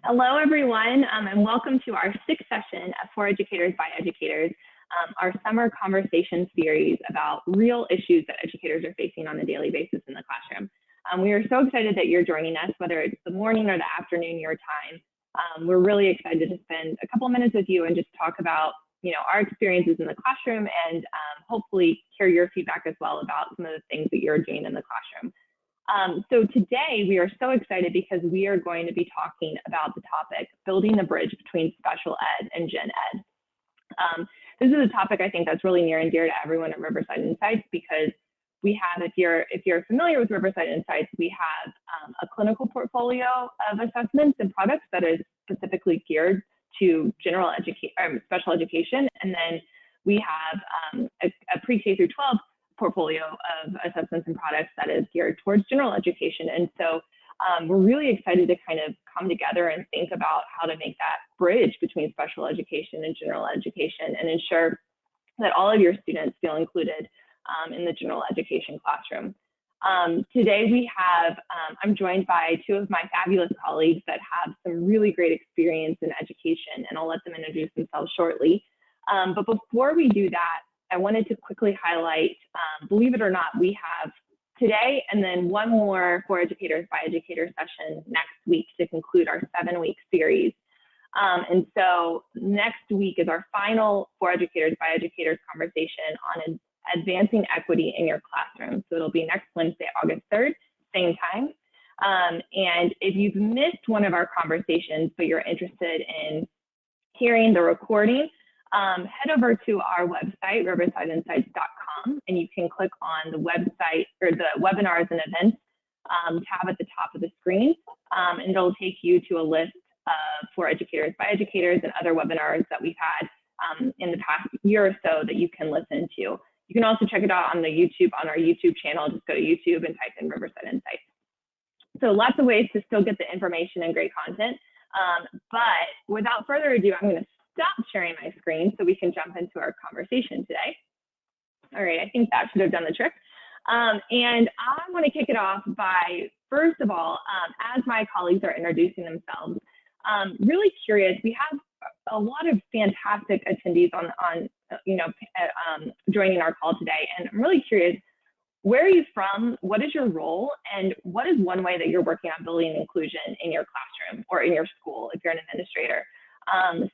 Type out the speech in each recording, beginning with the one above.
Hello, everyone, and welcome to our sixth session of For Educators by Educators, our summer conversation series about real issues that educators are facing on a daily basis in the classroom. We are so excited that you're joining us, whether it's the morning or the afternoon your time. We're really excited to spend a couple of minutes with you and just talk about, our experiences in the classroom and hopefully hear your feedback as well about some of the things that you're doing in the classroom. So today we are so excited because we are going to be talking about the topic, building the bridge between special ed and gen ed. This is a topic I think that's really near and dear to everyone at Riverside Insights because we have, if you're familiar with Riverside Insights, we have a clinical portfolio of assessments and products that is specifically geared to special education, and then we have a pre-K through 12 portfolio of assessments and products that is geared towards general education. And so we're really excited to kind of come together and think about how to make that bridge between special education and general education and ensure that all of your students feel included in the general education classroom. Today we have, I'm joined by two of my fabulous colleagues that have some really great experience in education, and I'll let them introduce themselves shortly. But before we do that, I wanted to quickly highlight, believe it or not, we have today and then one more For Educators by Educators session next week to conclude our 7-week series. And so next week is our final For Educators by Educators conversation on advancing equity in your classroom. So it'll be next Wednesday, August 3rd, same time. And if you've missed one of our conversations, but you're interested in hearing the recording, head over to our website, riversideinsights.com, and you can click on the website or the webinars and events tab at the top of the screen, and it'll take you to a list For Educators by Educators and other webinars that we've had in the past year or so that you can listen to. You can also check it out on our YouTube channel. Just go to YouTube and type in Riverside Insights. So lots of ways to still get the information and great content. But without further ado, I'm going to stop sharing my screen so we can jump into our conversation today. All right, I think that should have done the trick. And I want to kick it off by, first of all, as my colleagues are introducing themselves, really curious, we have a lot of fantastic attendees on joining our call today. And I'm really curious, where are you from? What is your role? And what is one way that you're working on building inclusion in your classroom or in your school if you're an administrator?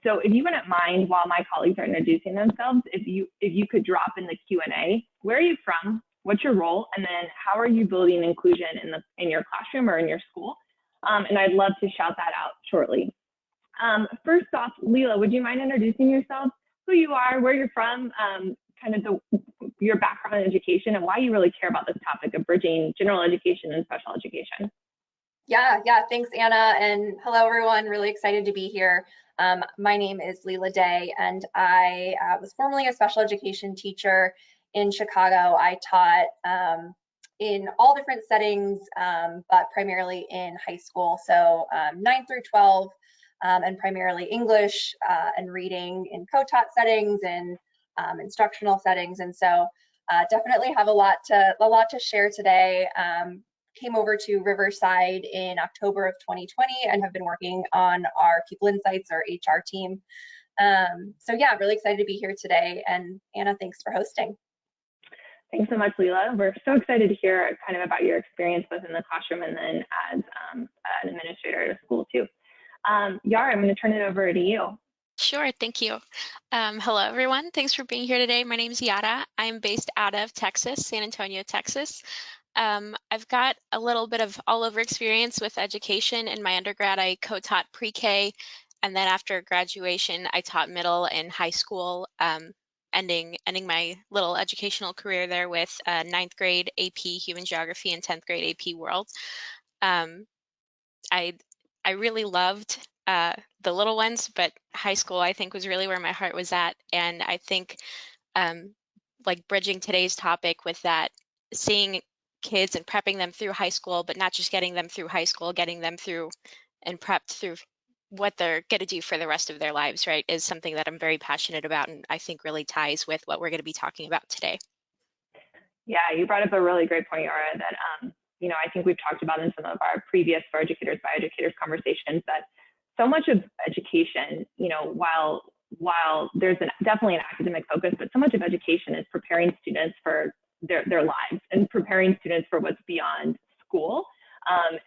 So if you wouldn't mind, while my colleagues are introducing themselves, if you could drop in the Q&A, where are you from? What's your role? And then how are you building inclusion in your classroom or in your school? And I'd love to shout that out shortly. First off, Leela, would you mind introducing yourself, who you are, where you're from, kind of your background in education, and why you really care about this topic of bridging general education and special education? Yeah, thanks, Anna, and hello, everyone. Really excited to be here. My name is Leela Day, and I was formerly a special education teacher in Chicago. I taught in all different settings, but primarily in high school, so 9 through 12, and primarily English and reading in co-taught settings and instructional settings. And so definitely have a lot to share today. Came over to Riverside in October of 2020 and have been working on our People Insights or HR team. So yeah, really excited to be here today. And Anna, thanks for hosting. Thanks so much, Leela. We're so excited to hear kind of about your experience both in the classroom and then as an administrator at a school too. Yara, I'm going to turn it over to you. Sure, thank you. Hello, everyone. Thanks for being here today. My name is Yara. I'm based out of Texas, San Antonio, Texas. I've got a little bit of all over experience with education. In my undergrad, I co-taught pre-K, and then after graduation, I taught middle and high school, ending my little educational career there with 9th grade AP Human Geography and 10th grade AP World. I really loved the little ones, but high school I think was really where my heart was at, and I think like bridging today's topic with that, seeing kids and prepping them through high school, but not just getting them through high school, getting them through and prepped through what they're going to do for the rest of their lives, right, is something that I'm very passionate about and I think really ties with what we're going to be talking about today. Yeah, you brought up a really great point, Yara, that I think we've talked about in some of our previous For Educators by Educators conversations, that so much of education, while there's definitely an academic focus, but so much of education is preparing students for their lives and preparing students for what's beyond school.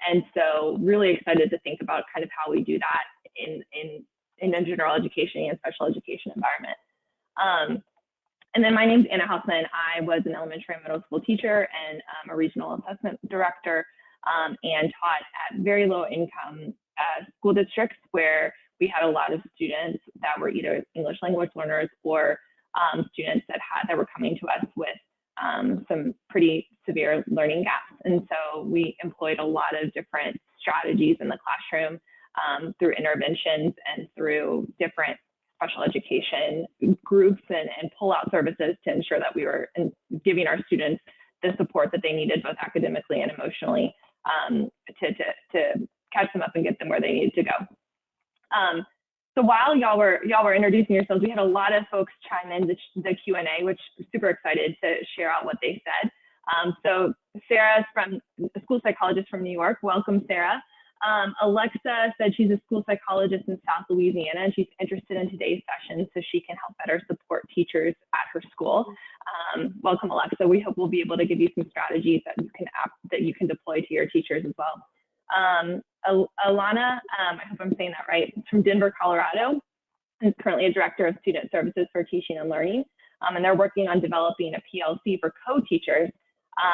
And so really excited to think about kind of how we do that in a general education and special education environment. And then my name's Anna Hausman. I was an elementary and middle school teacher and a regional assessment director, and taught at very low income school districts where we had a lot of students that were either English language learners or students that were coming to us with some pretty severe learning gaps. And so we employed a lot of different strategies in the classroom through interventions and through different special education groups and pull-out services to ensure that we were giving our students the support that they needed, both academically and emotionally, to catch them up and get them where they needed to go. So while y'all were introducing yourselves, we had a lot of folks chime in the Q&A, which I'm super excited to share out what they said. So Sarah's a school psychologist from New York. Welcome, Sarah. Alexa said she's a school psychologist in South Louisiana, and she's interested in today's session so she can help better support teachers at her school. Welcome, Alexa. We hope we'll be able to give you some strategies that you can deploy to your teachers as well. Alana, I hope I'm saying that right, from Denver, Colorado, is currently a director of student services for teaching and learning, and they're working on developing a PLC for co-teachers,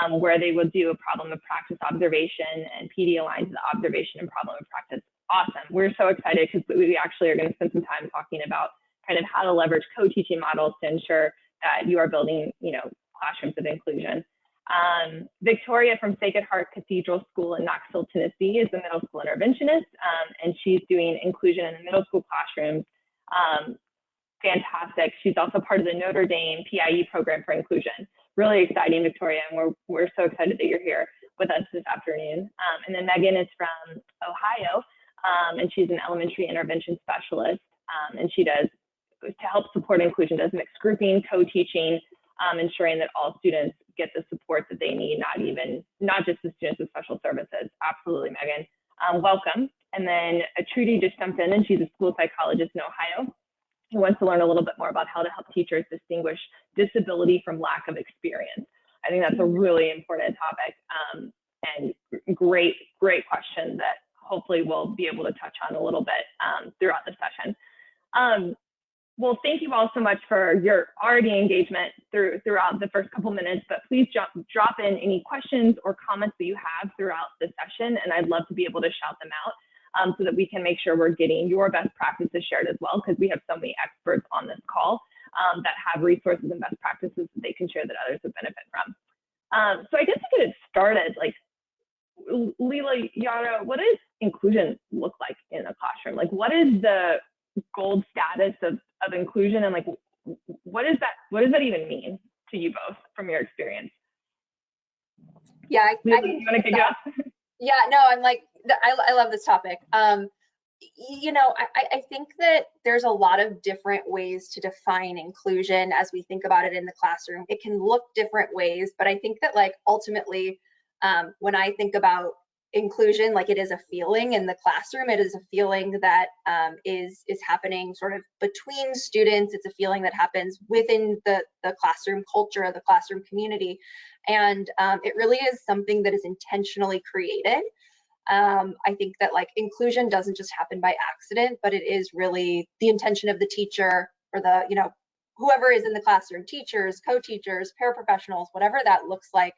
where they will do a problem of practice observation, and PD aligned to the observation and problem of practice. Awesome. We're so excited because we actually are going to spend some time talking about kind of how to leverage co-teaching models to ensure that you are building, classrooms of inclusion. Victoria from Sacred Heart Cathedral School in Knoxville, Tennessee is a middle school interventionist, and she's doing inclusion in the middle school classrooms. Fantastic. She's also part of the Notre Dame PIE program for inclusion. Really exciting, Victoria, and we're so excited that you're here with us this afternoon. And then Megan is from Ohio, and she's an elementary intervention specialist, and she does, to help support inclusion, does mixed grouping, co-teaching, ensuring that all students get the support that they need, not just the students with special services. Absolutely, Megan. Welcome. And then Trudy just jumped in, and she's a school psychologist in Ohio who wants to learn a little bit more about how to help teachers distinguish disability from lack of experience. I think that's a really important topic, and great question that hopefully we'll be able to touch on a little bit throughout the session. Well, thank you all so much for your already engagement throughout the first couple minutes, but please drop in any questions or comments that you have throughout the session, and I'd love to be able to shout them out so that we can make sure we're getting your best practices shared as well, because we have so many experts on this call that have resources and best practices that they can share that others would benefit from. So I guess to get it started, like, Leela, Yara, what does inclusion look like in a classroom? Like, what is the gold status of inclusion, and like, what does that even mean to you both from your experience? Yeah, Leela, you want to kick it off? Yeah, no, I'm like, I love this topic. I think that there's a lot of different ways to define inclusion as we think about it in the classroom. It can look different ways, but I think that, like, ultimately, when I think about inclusion, like, it is a feeling in the classroom. It is a feeling that is happening sort of between students. It's a feeling that happens within the classroom culture, the classroom community. And it really is something that is intentionally created. I think that, like, inclusion doesn't just happen by accident, but it is really the intention of the teacher or the, whoever is in the classroom, teachers, co-teachers, paraprofessionals, whatever that looks like,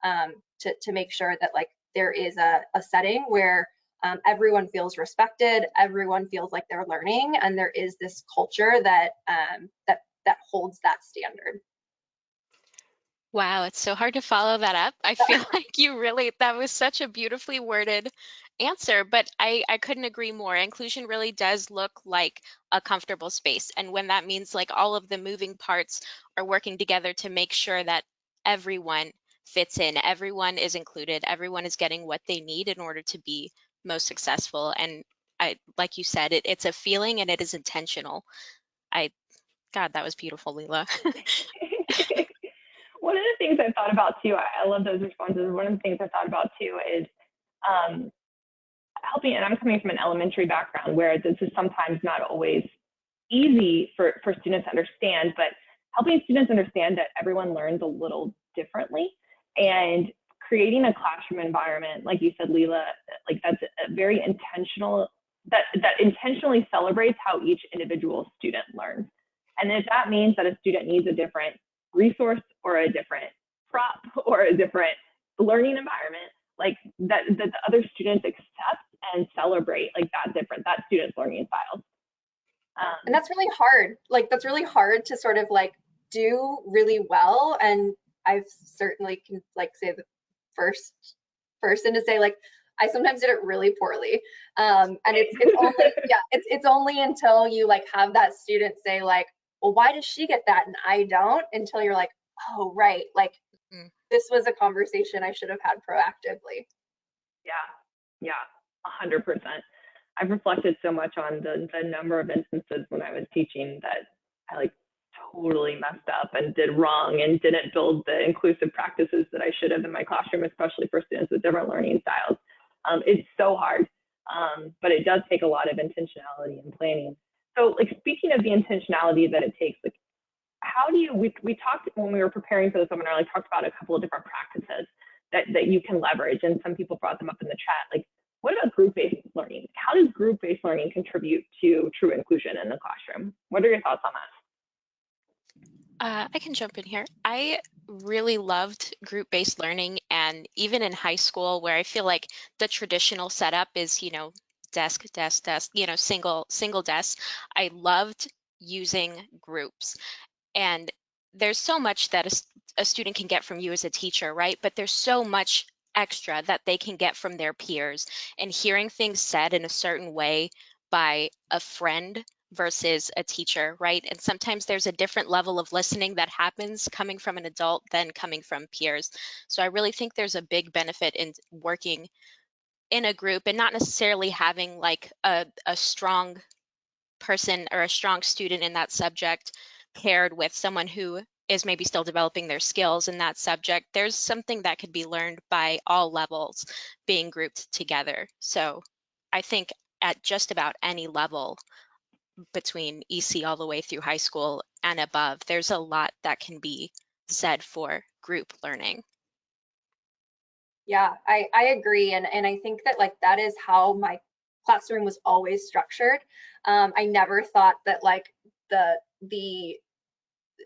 to make sure that, like, there is a setting where everyone feels respected, everyone feels like they're learning, and there is this culture that that holds that standard. Wow, it's so hard to follow that up. I feel like that was such a beautifully worded answer, but I couldn't agree more. Inclusion really does look like a comfortable space. And when that means, like, all of the moving parts are working together to make sure that everyone fits in, everyone is included, everyone is getting what they need in order to be most successful. And like you said, it's a feeling and it is intentional. God, that was beautiful, Leela. One of the things I've thought about too, I love those responses. One of the things I thought about too is helping, and I'm coming from an elementary background where this is sometimes not always easy for students to understand, but helping students understand that everyone learns a little differently, and creating a classroom environment, like you said, Leela, like that's a very intentional, that intentionally celebrates how each individual student learns. And if that means that a student needs a different resource or a different prop or a different learning environment, like that the other students accept and celebrate like that student's learning styles. And that's really hard. Like, that's really hard to sort of like do really well. And I've certainly can like say the first person to say like, I sometimes did it really poorly. And it's only, yeah, it's only until you like have that student say like, well, why does she get that and I don't? Until you're like, oh, right. Like this was a conversation I should have had proactively. Yeah, 100%. I've reflected so much on the number of instances when I was teaching that I like totally messed up and did wrong and didn't build the inclusive practices that I should have in my classroom, especially for students with different learning styles. It's so hard, but it does take a lot of intentionality and planning. So like speaking of the intentionality that it takes, like how do you, we talked when we were preparing for the seminar, like talked about a couple of different practices that you can leverage, and some people brought them up in the chat. Like what about group-based learning? How does group-based learning contribute to true inclusion in the classroom? What are your thoughts on that? I can jump in here. I really loved group-based learning, and even in high school where I feel like the traditional setup is, desk, desk, desk, single desk. I loved using groups. And there's so much that a student can get from you as a teacher, right? But there's so much extra that they can get from their peers, and hearing things said in a certain way by a friend versus a teacher, right? And sometimes there's a different level of listening that happens coming from an adult than coming from peers. So I really think there's a big benefit in working in a group and not necessarily having like a strong person or a strong student in that subject paired with someone who is maybe still developing their skills in that subject. There's something that could be learned by all levels being grouped together. So I think at just about any level between EC all the way through high school and above, there's a lot that can be said for group learning. Yeah, I agree. And I think that like that is how my classroom was always structured. I never thought that like the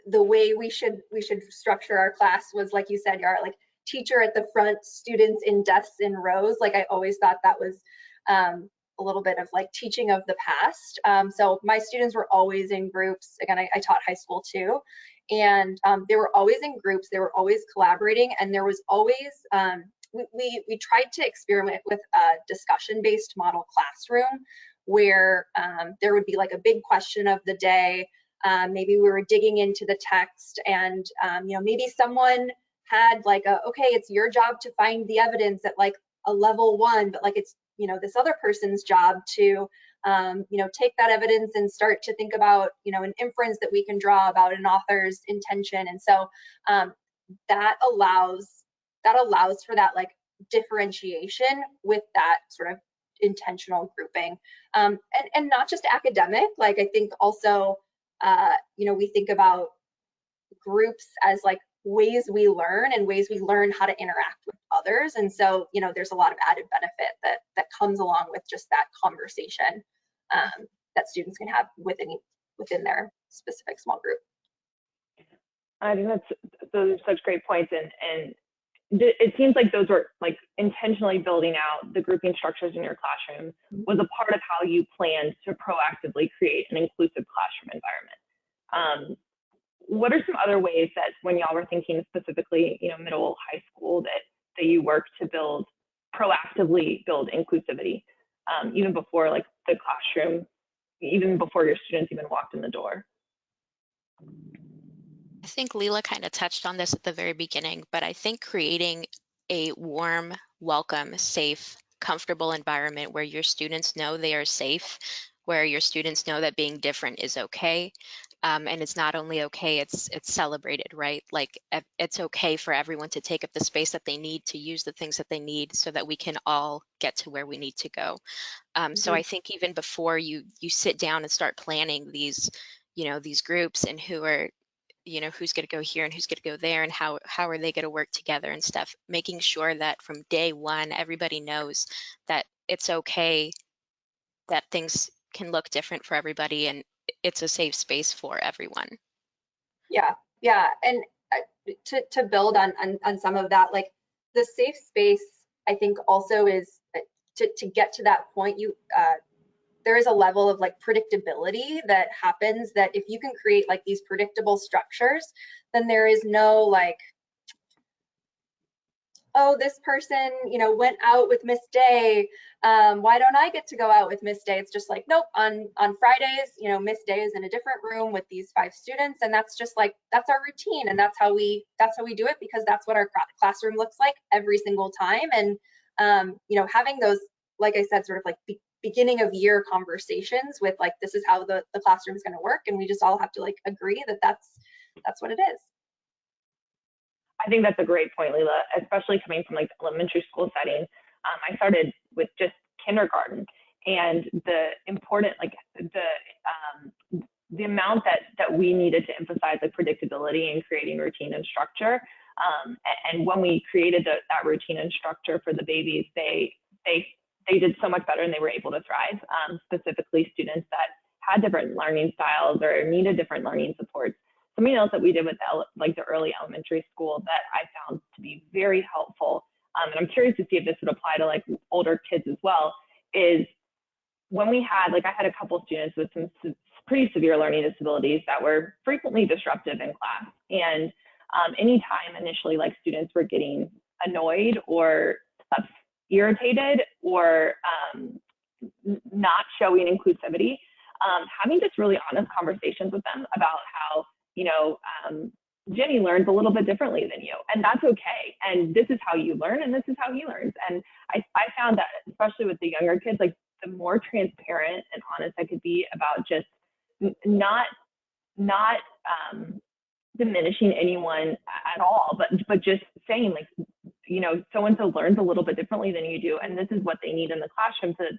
way we should structure our class was like you said, Yara, like teacher at the front, students in desks in rows. Like I always thought that was a little bit of like teaching of the past. So my students were always in groups. Again, I taught high school too. And they were always in groups, they were always collaborating, and there was always, we tried to experiment with a discussion-based model classroom where there would be like a big question of the day. Maybe we were digging into the text, and maybe someone had like okay, it's your job to find the evidence at like a level 1, but like it's this other person's job to take that evidence and start to think about an inference that we can draw about an author's intention. And so that allows for that like differentiation with that sort of intentional grouping, and not just academic. Like I think also we think about groups as like ways we learn and ways we learn how to interact with others. And so there's a lot of added benefit that comes along with just that conversation that students can have within their specific small group. I think those are such great points, and it seems like those were like intentionally building out the grouping structures in your classroom was a part of how you planned to proactively create an inclusive classroom environment. What are some other ways that when y'all were thinking specifically, middle, high school, that you work to proactively build inclusivity, even before like the classroom, even before your students even walked in the door? I think Leela kind of touched on this at the very beginning, but I think creating a warm, welcome, safe, comfortable environment where your students know they are safe, where your students know that being different is okay, And it's not only okay, it's celebrated, right? Like it's okay for everyone to take up the space that they need, to use the things that they need, so that we can all get to where we need to go. So I think even before you sit down and start planning these, these groups, and who are, who's going to go here and who's going to go there, and how are they going to work together and stuff, making sure that from day one everybody knows that it's okay, that things can look different for everybody, and it's a safe space for everyone. Yeah, yeah, and to build on some of that, like the safe space, I think also is to get to that point, there is a level of like predictability that happens, that if you can create like these predictable structures, then there is no like, oh, this person, went out with Miss Day. Why don't I get to go out with Miss Day? It's just like, nope, on Fridays, Miss Day is in a different room with these 5 students, and that's just like, that's our routine, and that's how we do it, because that's what our classroom looks like every single time. And having those, like I said, sort of like beginning of year conversations with like, this is how the classroom is going to work, and we just all have to like agree that that's what it is. I think that's a great point, Leila, especially coming from like the elementary school setting. I started with just kindergarten, and the important, like the amount that we needed to emphasize like predictability and creating routine and structure. And when we created that routine and structure for the babies, they did so much better, and they were able to thrive. Specifically, students that had different learning styles or needed different learning supports. Something else that we did with the early elementary school that I found to be very helpful, and I'm curious to see if this would apply to like older kids as well, is when we had, like I had a couple students with some pretty severe learning disabilities that were frequently disruptive in class. And anytime initially like students were getting annoyed or irritated or not showing inclusivity, having just really honest conversations with them about how, Jenny learns a little bit differently than you, and that's okay. And this is how you learn, and this is how he learns. And I found that, especially with the younger kids, like the more transparent and honest I could be about just not diminishing anyone at all, but just saying like, so and so learns a little bit differently than you do, and this is what they need in the classroom so that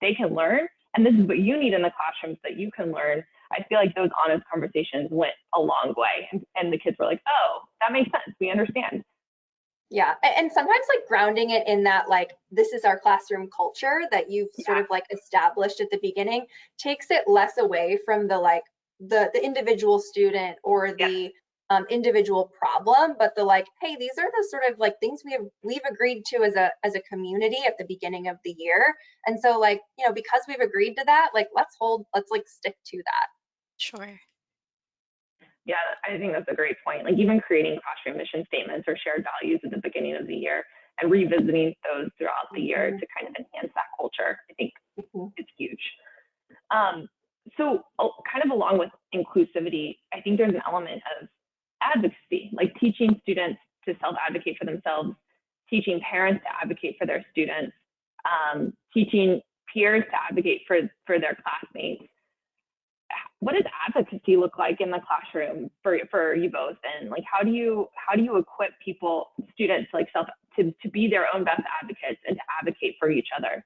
they can learn, and this is what you need in the classroom so that you can learn. I feel like those honest conversations went a long way, and the kids were like, oh, that makes sense, we understand. Yeah, and sometimes like grounding it in that, like, this is our classroom culture that you've sort of like established at the beginning, takes it less away from the like the individual student or the individual problem, but the like, hey, these are the sort of like things we've agreed to as a community at the beginning of the year. And so like, because we've agreed to that, like let's like stick to that. Sure. Yeah, I think that's a great point. Like even creating classroom mission statements or shared values at the beginning of the year and revisiting those throughout the year to kind of enhance that culture, I think it's huge. So kind of along with inclusivity, I think there's an element of advocacy, like teaching students to self-advocate for themselves, teaching parents to advocate for their students, teaching peers to advocate for their classmates. What does advocacy look like in the classroom for you both? And like, how do you equip students like to be their own best advocates and to advocate for each other?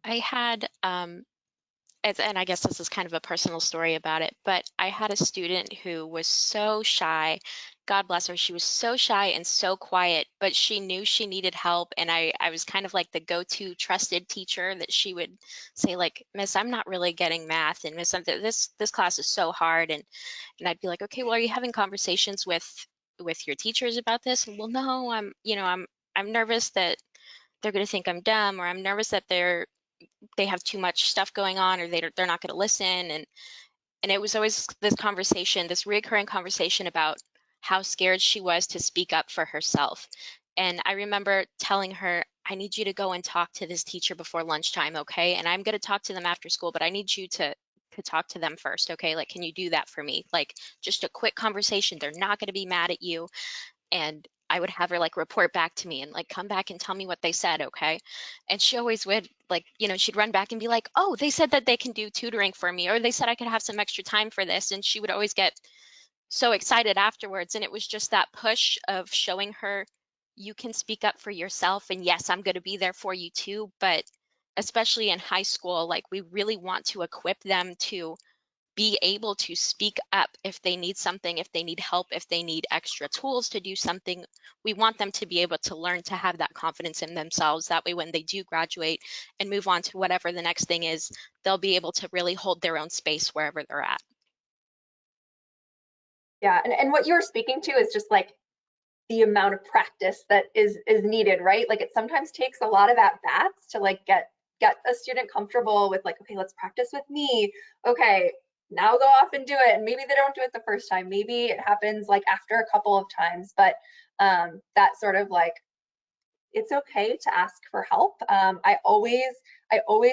I had, and I guess this is kind of a personal story about it, but I had a student who was so shy. God bless her. She was so shy and so quiet, but she knew she needed help. And I was kind of like the go-to trusted teacher that she would say, like, Miss, I'm not really getting math, and Miss, this class is so hard. And I'd be like, okay, well, are you having conversations with your teachers about this? And, well, no, I'm nervous that they're going to think I'm dumb, or I'm nervous that they have too much stuff going on, or they're not going to listen. And it was always this conversation, this recurring conversation about how scared she was to speak up for herself. And I remember telling her, I need you to go and talk to this teacher before lunchtime, okay? And I'm going to talk to them after school, but I need you to talk to them first, okay? Like, can you do that for me? Like, just a quick conversation. They're not going to be mad at you. And I would have her like report back to me and like come back and tell me what they said, okay? And she always would like, you know, she'd run back and be like, oh, they said that they can do tutoring for me, or they said I could have some extra time for this. And she would always get so excited afterwards. And it was just that push of showing her you can speak up for yourself. And yes, I'm going to be there for you too. But especially in high school, like we really want to equip them to be able to speak up if they need something, if they need help, if they need extra tools to do something. We want them to be able to learn to have that confidence in themselves. That way, when they do graduate and move on to whatever the next thing is, they'll be able to really hold their own space wherever they're at. Yeah, and what you were speaking to is just like the amount of practice that is needed, right? Like it sometimes takes a lot of at-bats to like get a student comfortable with like, okay, let's practice with me. Okay, now go off and do it. And maybe they don't do it the first time. Maybe it happens like after a couple of times, but that sort of like, it's okay to ask for help. I always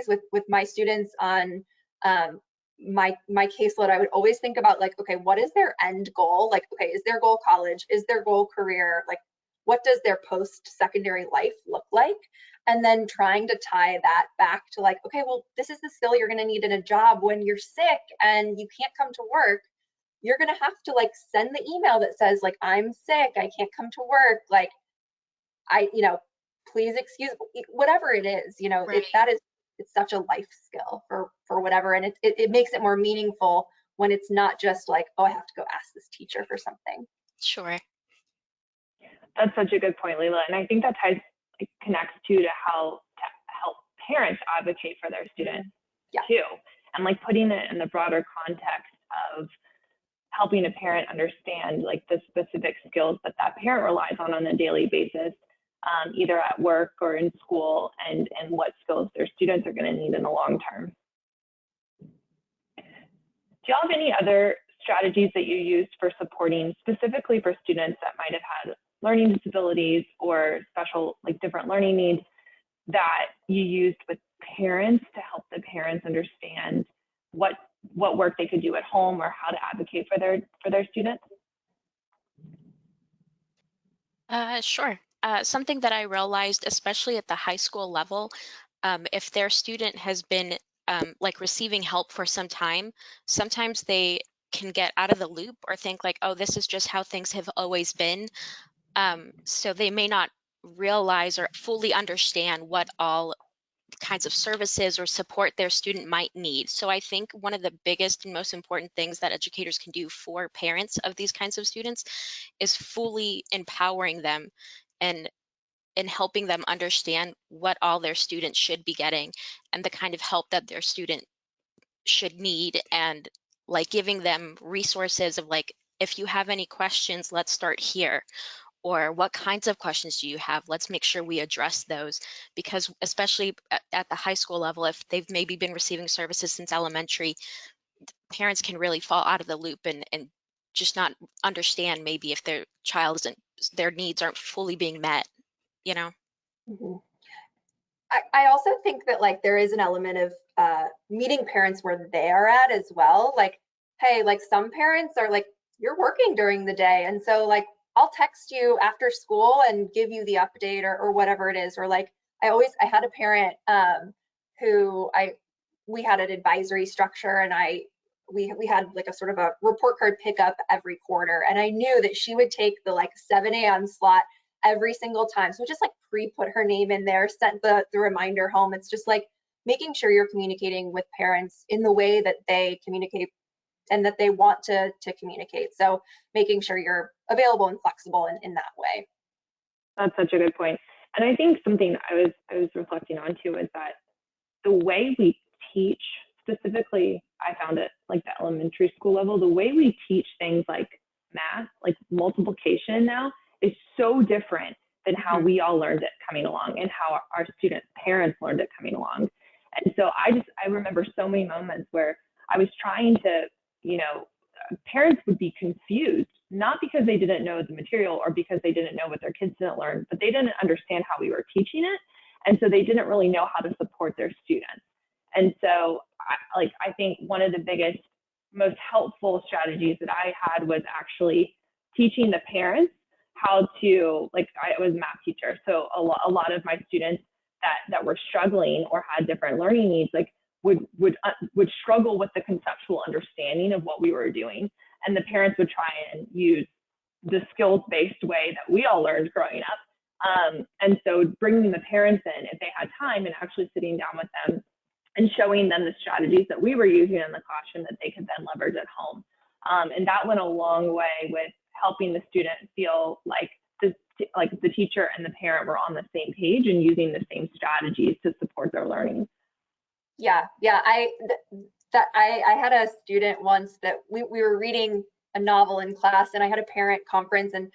with my students on my caseload, I would always think about like, okay, what is their end goal? Like, okay, is their goal college? Is their goal career? Like, what does their post-secondary life look like? And then trying to tie that back to like, okay, well, this is the skill you're gonna need in a job when you're sick and you can't come to work. You're gonna have to like send the email that says like, I'm sick, I can't come to work. Like, please excuse, whatever it is, Right. it's such a life skill for whatever. And it makes it more meaningful when it's not just like, oh, I have to go ask this teacher for something. Sure. That's such a good point, Leila. And I think that connects to how to help parents advocate for their students too. And like putting it in the broader context of helping a parent understand like the specific skills that parent relies on a daily basis, either at work or in school, and what skills their students are going to need in the long term. Do you have any other strategies that you used for supporting specifically for students that might have had learning disabilities or special, like different learning needs, that you used with parents to help the parents understand what work they could do at home or how to advocate for their students? Sure. Something that I realized, especially at the high school level, if their student has been like receiving help for some time, sometimes they can get out of the loop or think like, oh, this is just how things have always been. So they may not realize or fully understand what all kinds of services or support their student might need. So I think one of the biggest and most important things that educators can do for parents of these kinds of students is fully empowering them and helping them understand what all their students should be getting and the kind of help that their student should need, and like giving them resources of like, if you have any questions, let's start here. Or what kinds of questions do you have? Let's make sure we address those, because especially at the high school level, if they've maybe been receiving services since elementary, parents can really fall out of the loop and just not understand maybe if their child isn't, their needs aren't fully being met, you know? Mm-hmm. I also think that like there is an element of meeting parents where they are at as well. Like, hey, like some parents are like, you're working during the day, and so like I'll text you after school and give you the update or whatever it is. Or like I had a parent who we had an advisory structure, and we had like a sort of a report card pickup every quarter, and I knew that she would take the like 7 a.m. slot every single time. So just like pre-put her name in there, sent the reminder home. It's just like making sure you're communicating with parents in the way that they communicate and that they want to communicate. So making sure you're available and flexible in that way. That's such a good point. And I think something I was reflecting on too is that the way we teach, specifically, I found it like the elementary school level, the way we teach things like math, like multiplication now, is so different than how we all learned it coming along and how our students' parents learned it coming along. And so I remember so many moments where I was trying to, parents would be confused, not because they didn't know the material or because they didn't know what their kids didn't learn, but they didn't understand how we were teaching it. And so they didn't really know how to support their students. And so I think one of the biggest, most helpful strategies that I had was actually teaching the parents how to, like, I was a math teacher, so a lot of my students that were struggling or had different learning needs, like would struggle with the conceptual understanding of what we were doing, and the parents would try and use the skills-based way that we all learned growing up. And so bringing the parents in, if they had time, and actually sitting down with them and showing them the strategies that we were using in the classroom that they could then leverage at home. And that went a long way with helping the student feel like the teacher and the parent were on the same page and using the same strategies to support their learning. Yeah, I had a student once that we were reading a novel in class, and I had a parent conference, and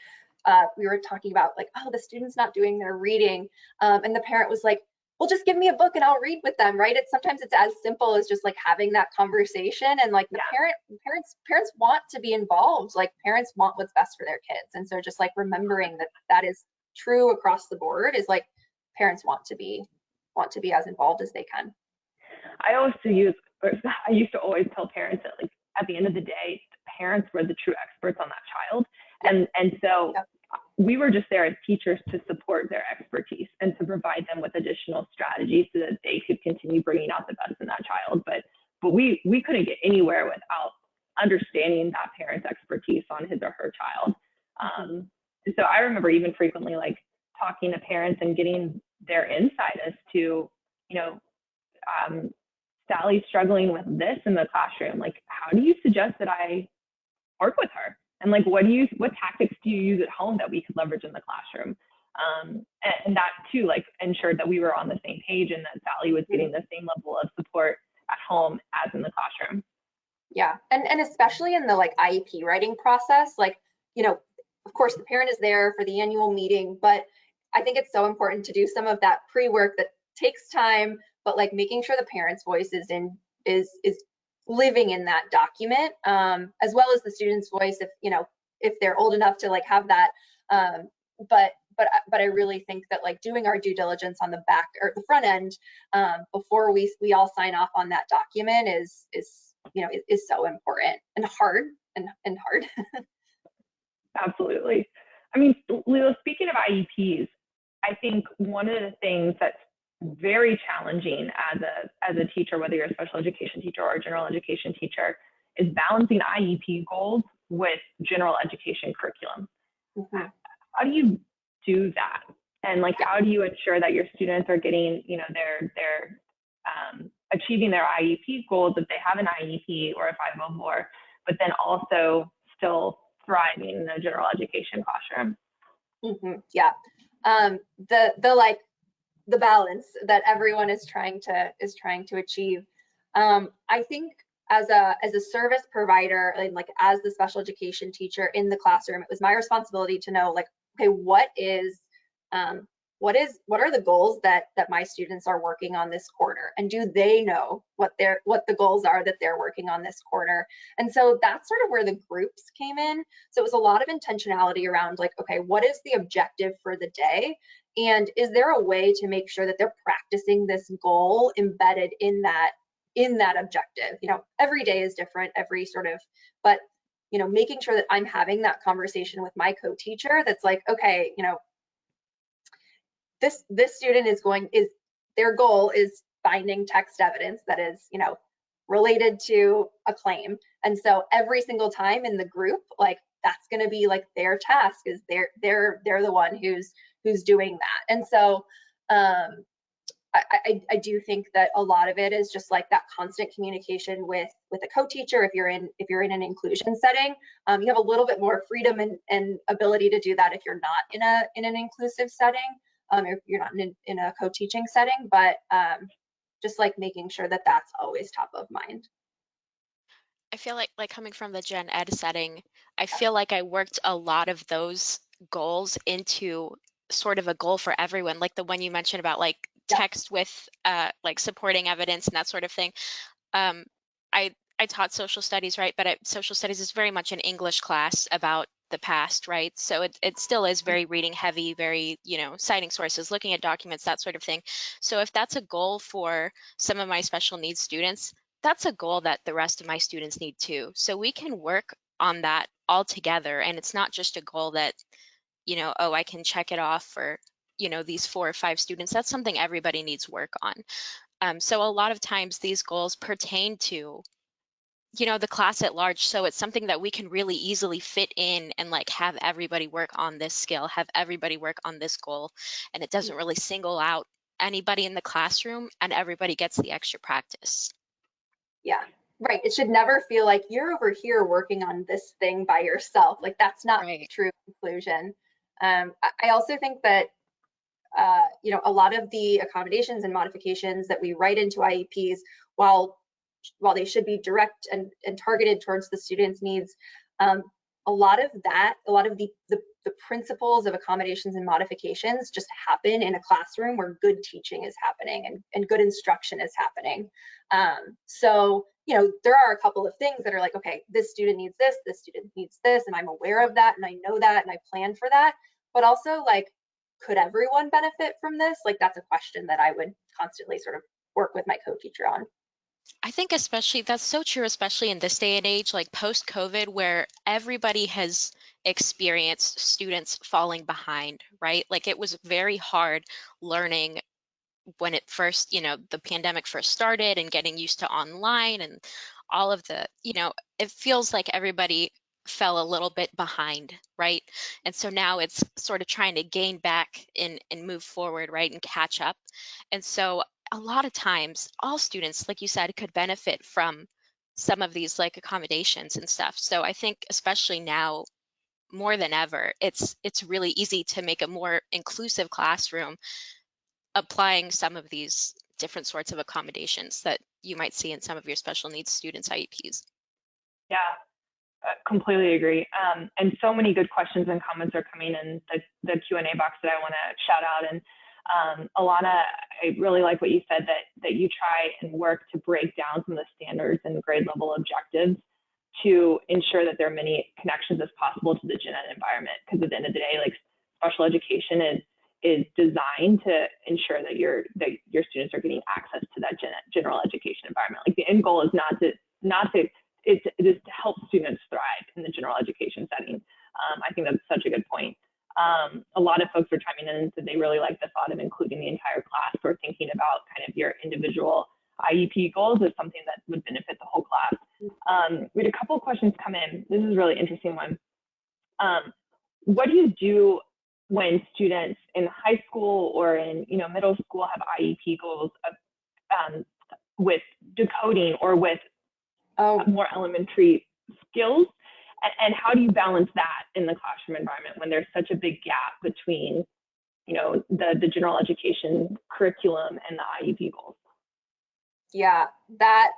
we were talking about like, oh, the student's not doing their reading, and the parent was like, well, just give me a book and I'll read with them, right? Sometimes it's as simple as just like having that conversation, and like the parents want to be involved, like parents want what's best for their kids, and so just like remembering that is true across the board is like parents want to be as involved as they can. I used to always tell parents that, like, at the end of the day, parents were the true experts on that child, and so we were just there as teachers to support their expertise and to provide them with additional strategies so that they could continue bringing out the best in that child. But we couldn't get anywhere without understanding that parent's expertise on his or her child. So I remember even frequently like talking to parents and getting their insight as to, Sally's struggling with this in the classroom. Like, how do you suggest that I work with her? And like, what tactics do you use at home that we could leverage in the classroom? And that too, like, ensured that we were on the same page and that Sally was getting the same level of support at home as in the classroom. Yeah, and especially in the like IEP writing process, like, of course the parent is there for the annual meeting, but I think it's so important to do some of that pre-work that takes time, but like making sure the parent's voice is living in that document, as well as the student's voice if they're old enough to like have that. But I really think that like doing our due diligence on the back or the front end before we all sign off on that document is so important and hard and hard. Absolutely. I mean, Leila, speaking of IEPs, I think one of the things that's very challenging as a teacher, whether you're a special education teacher or a general education teacher, is balancing IEP goals with general education curriculum. Mm-hmm. How do you do that? And like, how do you ensure that your students are getting, they're achieving their IEP goals if they have an IEP or a 504, but then also still thriving in a general education classroom? Mm-hmm. Yeah. The balance that everyone is trying to achieve. I think as a service provider, and like as the special education teacher in the classroom, it was my responsibility to know, like, okay, what are the goals that my students are working on this quarter, and do they know what the goals are that they're working on this quarter? And so that's sort of where the groups came in. So it was a lot of intentionality around like, okay, what is the objective for the day, and is there a way to make sure that they're practicing this goal embedded in that objective? Every day is different, but making sure that I'm having that conversation with my co-teacher that's like, okay, this student is their goal is finding text evidence that is related to a claim, and so every single time in the group, like, that's going to be like their task, is they're the one who's doing that. And so I do think that a lot of it is just like that constant communication with a co-teacher. If you're in an inclusion setting, you have a little bit more freedom and ability to do that if you're not in an inclusive setting, if you're not in a co-teaching setting, but just like making sure that that's always top of mind. I feel like coming from the gen ed setting, I feel like I worked a lot of those goals into sort of a goal for everyone, like the one you mentioned about like text with like supporting evidence and that sort of thing. I taught social studies, right? But social studies is very much an English class about the past, right? So it still is very reading heavy, very, citing sources, looking at documents, that sort of thing. So if that's a goal for some of my special needs students, that's a goal that the rest of my students need too. So we can work on that all together. And it's not just a goal that oh, I can check it off for, these 4 or 5 students. That's something everybody needs work on. So a lot of times these goals pertain to, the class at large. So it's something that we can really easily fit in and like have everybody work on this skill, have everybody work on this goal. And it doesn't really single out anybody in the classroom, and everybody gets the extra practice. Yeah, right. It should never feel like you're over here working on this thing by yourself. Like that's not Right. true inclusion. I also think that a lot of the accommodations and modifications that we write into IEPs, while they should be direct and targeted towards the students' needs, a lot of the principles of accommodations and modifications just happen in a classroom where good teaching is happening and good instruction is happening. So, there are a couple of things that are like, okay, this student needs this student needs this, and I'm aware of that, and I know that, and I plan for that. But also, like, could everyone benefit from this? Like, that's a question that I would constantly sort of work with my co-teacher on. I think especially that's so true, especially in this day and age, like post-COVID, where everybody has experienced students falling behind, right? Like it was very hard learning when it first, the pandemic first started, and getting used to online and all of the, it feels like everybody fell a little bit behind, right? And so now it's sort of trying to gain back and move forward, right? And catch up. And so a lot of times all students, like you said, could benefit from some of these like accommodations and stuff. So I think especially now more than ever, it's really easy to make a more inclusive classroom applying some of these different sorts of accommodations that you might see in some of your special needs students' IEPs. Yeah, completely agree. And so many good questions and comments are coming in the Q&A box that I want to shout out. And Alana, I really like what you said, that you try and work to break down some of the standards and grade level objectives to ensure that there are many connections as possible to the gen ed environment. Because at the end of the day, like, special education is designed to ensure that your students are getting access to that general education environment. Like, the end goal is not to it is to help students thrive in the general education setting. I think that's such a good point. A lot of folks are chiming in and said they really like the thought of including the entire class, or thinking about kind of your individual IEP goals as something that would benefit the whole class. We had a couple of questions come in. This is a really interesting one. What do you do when students in high school or in middle school have IEP goals of, with decoding or with more elementary skills? And how do you balance that in the classroom environment when there's such a big gap between, the general education curriculum and the IEP goals? Yeah, that,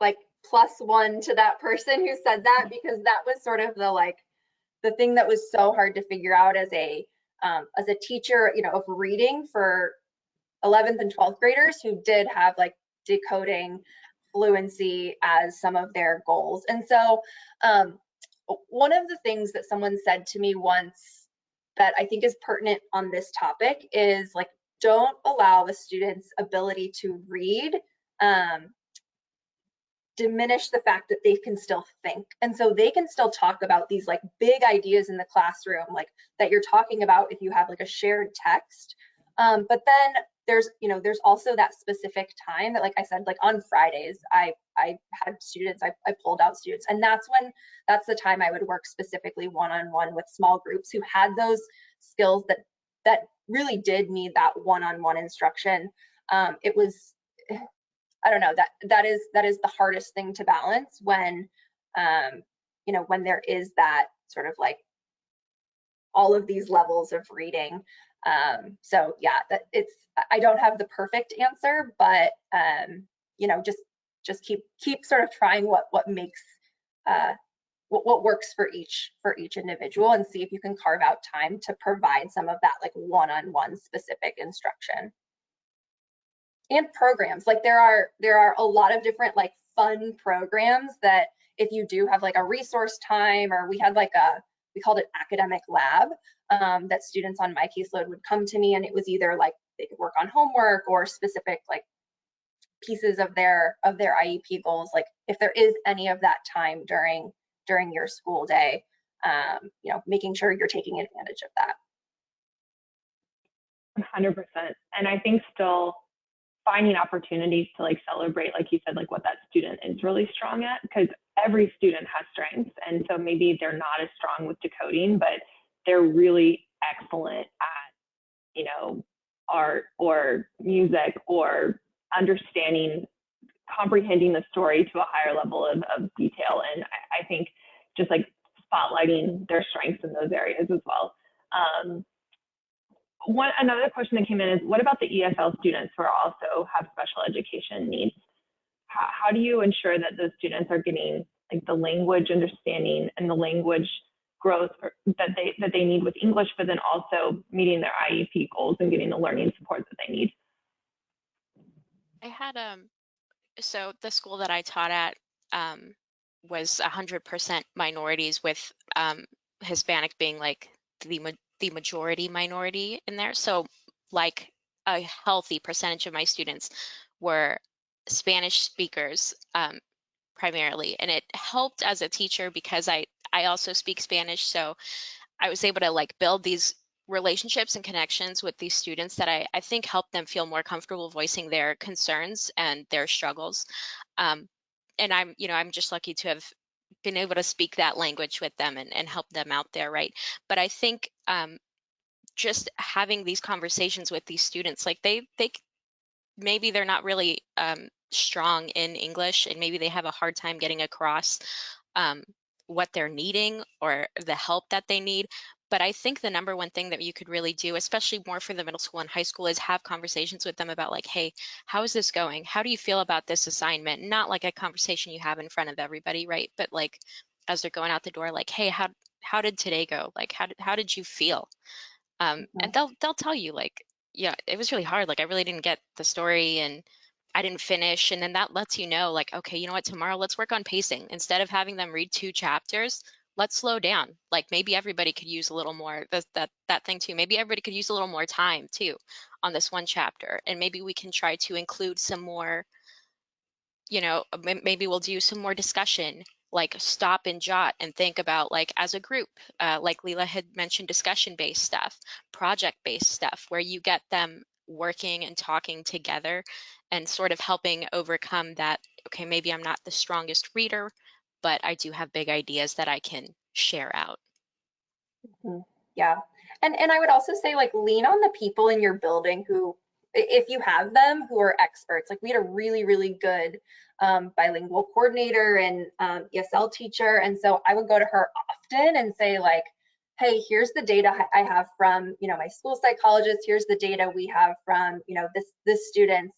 like, +1 to that person who said that, because that was sort of the thing that was so hard to figure out as a teacher, of reading for 11th and 12th graders who did have like decoding fluency as some of their goals. And so one of the things that someone said to me once that I think is pertinent on this topic is, like, don't allow the student's ability to read diminish the fact that they can still think. And so they can still talk about these like big ideas in the classroom, like that you're talking about if you have like a shared text. But then there's also that specific time that, like I said, like on Fridays, I had students, I pulled out students, and that's the time I would work specifically one-on-one with small groups who had those skills that really did need that one-on-one instruction. It was, I don't know, that is the hardest thing to balance when when there is that sort of like all of these levels of reading. So yeah, I don't have the perfect answer, but just keep sort of trying what makes what works for each individual, and see if you can carve out time to provide some of that like one-on-one specific instruction. And programs, like there are a lot of different like fun programs that if you do have like a resource time, or we had like we called it academic lab, that students on my caseload would come to me, and it was either like they could work on homework or specific like pieces of their IEP goals, like if there is any of that time during your school day. making sure you're taking advantage of that. 100%. And I think still finding opportunities to like celebrate, like you said, like what that student is really strong at, because every student has strengths. And so maybe they're not as strong with decoding, but they're really excellent at, you know, art or music or understanding, comprehending the story to a higher level of detail. And I think just like spotlighting their strengths in those areas as well. Another question that came in is, what about the ESL students who also have special education needs? How do you ensure that those students are getting like the language understanding and the language growth that they need with English, but then also meeting their IEP goals and getting the learning support that they need? I had so the school that I taught at was 100% minorities, with Hispanic being like the majority minority in there. So like a healthy percentage of my students were Spanish speakers primarily, and it helped as a teacher because I also speak Spanish, so I was able to like build these relationships and connections with these students that I think help them feel more comfortable voicing their concerns and their struggles. And I'm just lucky to have been able to speak that language with them and help them out there, right? But I think just having these conversations with these students, like they maybe they're not really strong in English, and maybe they have a hard time getting across what they're needing or the help that they need. But I think the number one thing that you could really do, especially more for the middle school and high school, is have conversations with them about like, hey, how is this going? How do you feel about this assignment? Not like a conversation you have in front of everybody, right? But like as they're going out the door, like, hey, how did today go? Like, how did you feel? And they'll tell you like, yeah, it was really hard. Like I really didn't get the story and I didn't finish. And then that lets you know like, okay, you know what, tomorrow let's work on pacing. Instead of having them read 2 chapters, let's slow down. Like maybe everybody could use a little more, that thing too. Maybe everybody could use a little more time too on this one chapter. And maybe we can try to include some more, maybe we'll do some more discussion, like stop and jot and think about like as a group, like Leila had mentioned, discussion-based stuff, project-based stuff, where you get them working and talking together and sort of helping overcome that, okay, maybe I'm not the strongest reader, but I do have big ideas that I can share out. Yeah. And I would also say like lean on the people in your building who, if you have them, who are experts. Like we had a really, really good bilingual coordinator and ESL teacher. And so I would go to her often and say like, hey, here's the data I have from, my school psychologist. Here's the data we have from, this student's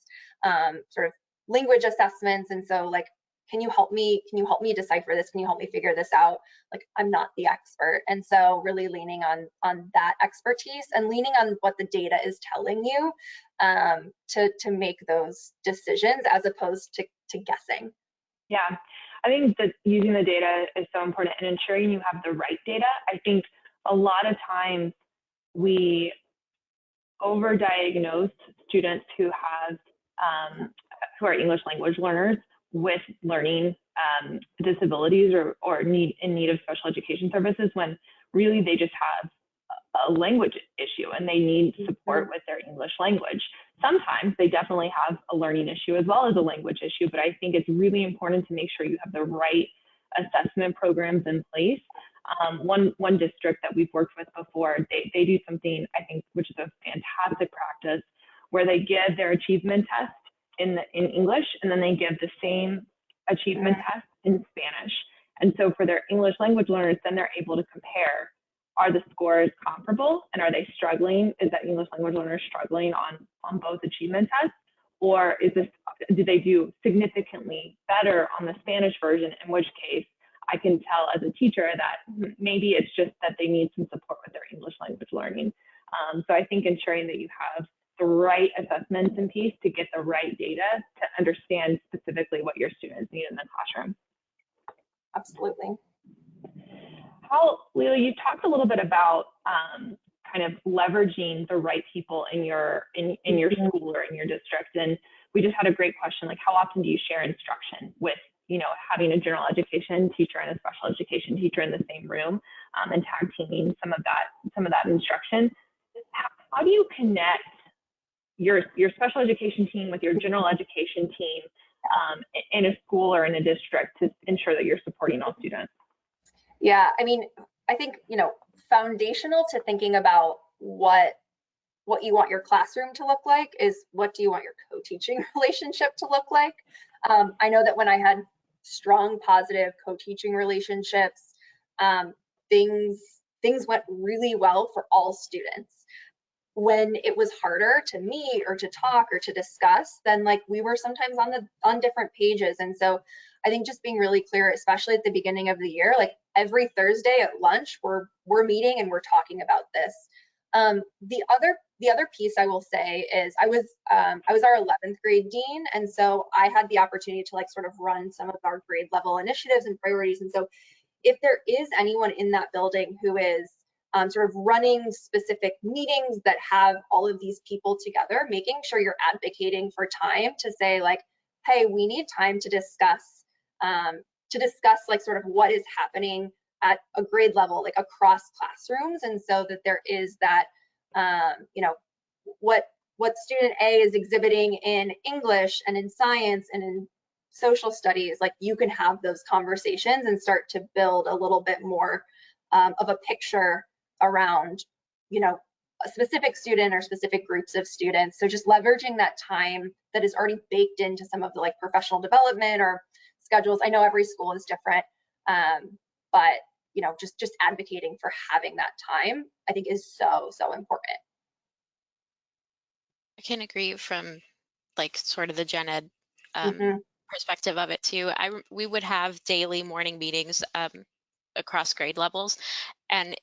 sort of language assessments. And so like, can you help me decipher this? Can you help me figure this out? Like I'm not the expert. And so really leaning on that expertise and leaning on what the data is telling you to make those decisions as opposed to guessing. Yeah, I think that using the data is so important and ensuring you have the right data. I think a lot of times we overdiagnose students who are English language learners with learning disabilities or in need of special education services, when really they just have a language issue and they need support with their English language. Sometimes they definitely have a learning issue as well as a language issue, but I think it's really important to make sure you have the right assessment programs in place. One district that we've worked with before, they do something I think which is a fantastic practice, where they give their achievement test in English, and then they give the same achievement test in Spanish. And so for their English language learners, then they're able to compare, are the scores comparable and are they struggling? Is that English language learner struggling on both achievement tests? Or did they do significantly better on the Spanish version, in which case I can tell as a teacher that maybe it's just that they need some support with their English language learning. So I think ensuring that you have the right assessments and piece to get the right data to understand specifically what your students need in the classroom. Absolutely. Leila, you talked a little bit about kind of leveraging the right people in your school or in your district, and we just had a great question, like how often do you share instruction with having a general education teacher and a special education teacher in the same room, and tag teaming some of that instruction. How do you connect your special education team with your general education team in a school or in a district to ensure that you're supporting all students? Yeah, I mean, I think, foundational to thinking about what you want your classroom to look like is, what do you want your co-teaching relationship to look like? I know that when I had strong, positive co-teaching relationships, things went really well for all students. When it was harder to meet or to talk or to discuss, then like we were sometimes on different pages. And so I think just being really clear, especially at the beginning of the year, like every Thursday at lunch, we're meeting and we're talking about this. The other piece I will say is I was our 11th grade dean, and so I had the opportunity to like sort of run some of our grade level initiatives and priorities. And so if there is anyone in that building who is sort of running specific meetings that have all of these people together, making sure you're advocating for time to say like, hey, we need time to discuss like sort of what is happening at a grade level, like across classrooms. And so that there is that, what student A is exhibiting in English and in science and in social studies, like you can have those conversations and start to build a little bit more of a picture around, a specific student or specific groups of students. So just leveraging that time that is already baked into some of the like professional development or schedules. I know every school is different, but just advocating for having that time, I think is so important. I can agree from like sort of the gen ed Mm-hmm. perspective of it too. We would have daily morning meetings across grade levels, and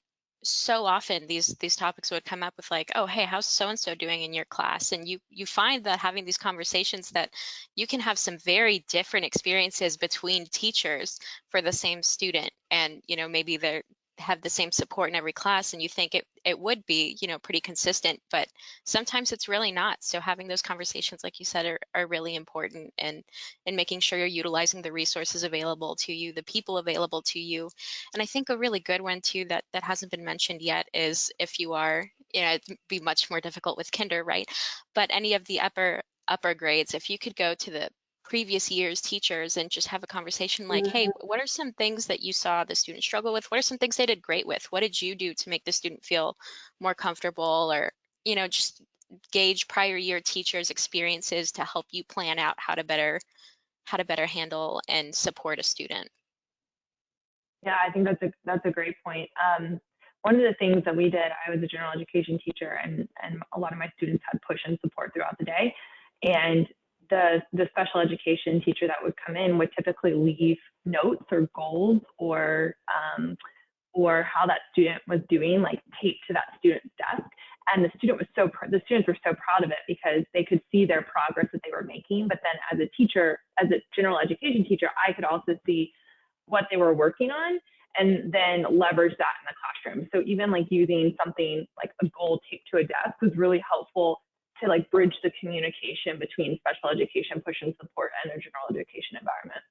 so often these topics would come up with like, oh, hey, how's so and so doing in your class? And you find that having these conversations, that you can have some very different experiences between teachers for the same student, and maybe they have the same support in every class, and you think it would be pretty consistent, but sometimes it's really not. So having those conversations, like you said, are really important, and making sure you're utilizing the resources available to you, the people available to you. And I think a really good one too that hasn't been mentioned yet is, if you are, it'd be much more difficult with kinder, right? But any of the upper grades, if you could go to the previous year's teachers and just have a conversation like, Mm-hmm. hey, what are some things that you saw the student struggle with? What are some things they did great with? What did you do to make the student feel more comfortable? Or, just gauge prior year teachers' experiences to help you plan out how to better handle and support a student. Yeah, I think that's a great point. One of the things that we did, I was a general education teacher, and a lot of my students had push and support throughout the day. And the special education teacher that would come in would typically leave notes or goals or how that student was doing, like taped to that student's desk. And the students were so proud of it because they could see their progress that they were making. But then as a teacher, as a general education teacher, I could also see what they were working on and then leverage that in the classroom. So even like using something like a goal taped to a desk was really helpful to like bridge the communication between special education push and support and a general education environment.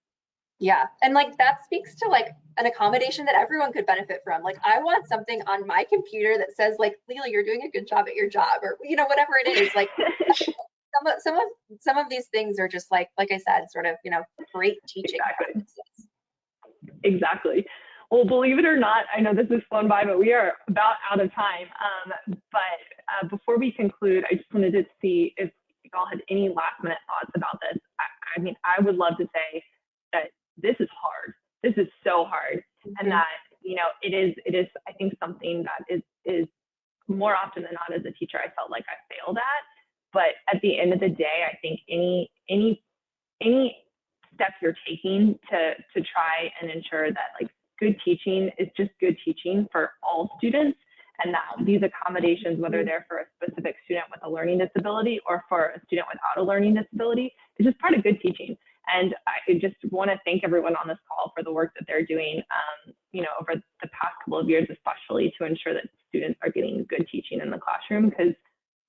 Yeah, and like that speaks to like an accommodation that everyone could benefit from. Like I want something on my computer that says like, Leela, you're doing a good job at your job, or whatever it is. Like some of these things are just like I said, sort of great teaching practices. Exactly. Well, believe it or not, I know this has flown by, but we are about out of time. But before we conclude, I just wanted to see if y'all had any last minute thoughts about this. I mean, I would love to say that this is hard. This is so hard. Mm-hmm. And that, it is, I think, something that is more often than not, as a teacher, I felt like I failed at. But at the end of the day, I think any step you're taking to try and ensure that like good teaching is just good teaching for all students, and that these accommodations, whether they're for a specific student with a learning disability or for a student without a learning disability, is just part of good teaching. And I just want to thank everyone on this call for the work that they're doing, over the past couple of years, especially to ensure that students are getting good teaching in the classroom, because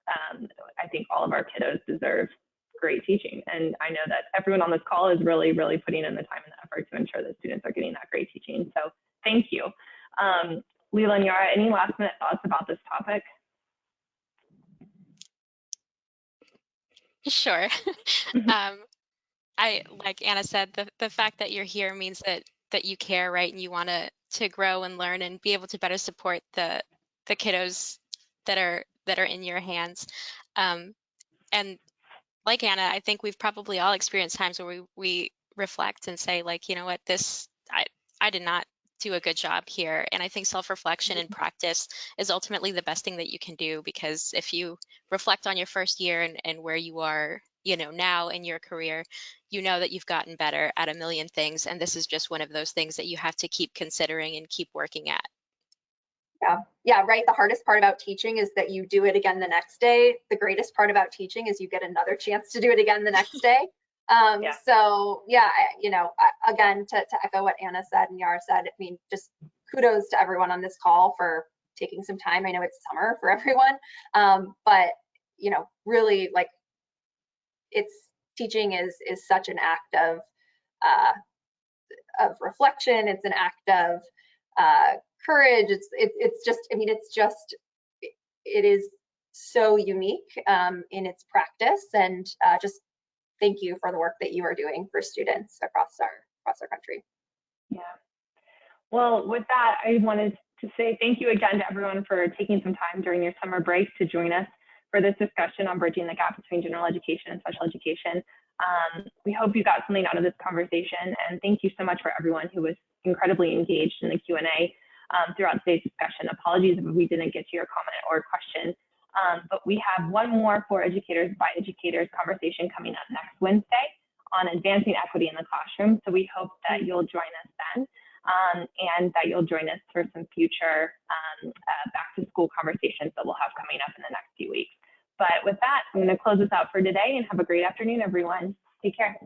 I think all of our kiddos deserve great teaching. And I know that everyone on this call is really, really putting in the time and the effort to ensure that students are getting that great teaching. So thank you. Leila and Yara, any last minute thoughts about this topic? Sure. Like Anna said, the fact that you're here means that you care, right? And you want to grow and learn and be able to better support the kiddos that are in your hands. And like Anna, I think we've probably all experienced times where we reflect and say, like, you know what, I did not do a good job here. And I think self-reflection and practice is ultimately the best thing that you can do, because if you reflect on your first year and where you are, you know, now in your career, you know that you've gotten better at a million things. And this is just one of those things that you have to keep considering and keep working at. Yeah, right. The hardest part about teaching is that you do it again the next day. The greatest part about teaching is you get another chance to do it again the next day. So yeah, you know, again, to echo what Anna said and Yara said, I mean, just kudos to everyone on this call for taking some time. I know it's summer for everyone, but you know, really, like, teaching is such an act of reflection. It's an act of courage. It's just, I mean, it is so unique in its practice, and just thank you for the work that you are doing for students across our country. Yeah. Well, with that, I wanted to say thank you again to everyone for taking some time during your summer break to join us for this discussion on bridging the gap between general education and special education. We hope you got something out of this conversation, and thank you so much for everyone who was incredibly engaged in the Q&A throughout today's discussion. Apologies if we didn't get to your comment or question, but we have one more For Educators by Educators conversation coming up next Wednesday on advancing equity in the classroom. So we hope that you'll join us then, and that you'll join us for some future back to school conversations that we'll have coming up in the next few weeks. But with that, I'm going to close this out for today, and have a great afternoon, everyone. Take care.